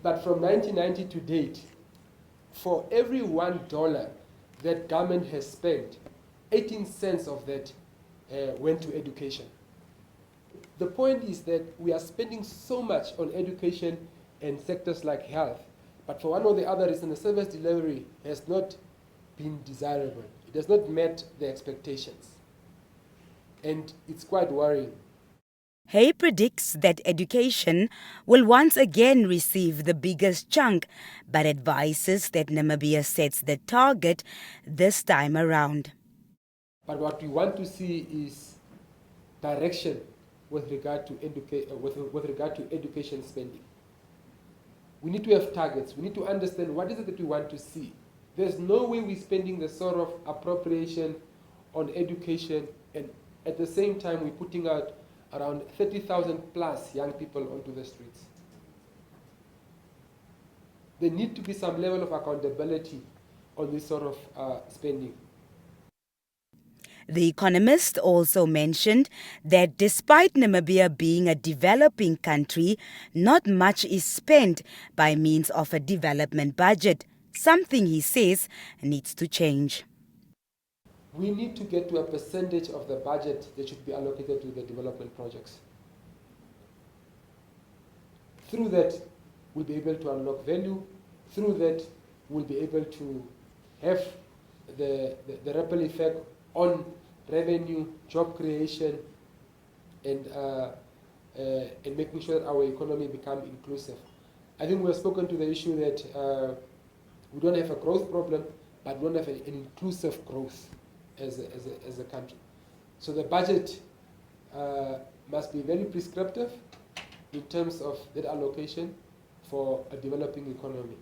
But from 1990 to date, for every $1 that government has spent, 18 cents of that went to education. The point is that we are spending so much on education and sectors like health, but for one or the other reason, the service delivery has not been desirable. It has not met the expectations. And it's quite worrying. Hay predicts that education will once again receive the biggest chunk, but advises that Namibia sets the target this time around. But what we want to see is direction with regard to education spending. We need to have targets. We need to understand what is it that we want to see. There's no way we're spending the sort of appropriation on education and at the same time we're putting out around 30,000 plus young people onto the streets. There need to be some level of accountability on this sort of spending. The economist also mentioned that despite Namibia being a developing country, not much is spent by means of a development budget, something he says needs to change. We need to get to a percentage of the budget that should be allocated to the development projects. Through that, we'll be able to unlock value. Through that, we'll be able to have the ripple effect on revenue, job creation, and making sure that our economy becomes inclusive. I think we have spoken to the issue that we don't have a growth problem, but we don't have an inclusive growth as a country. So the budget must be very prescriptive in terms of that allocation for a developing economy.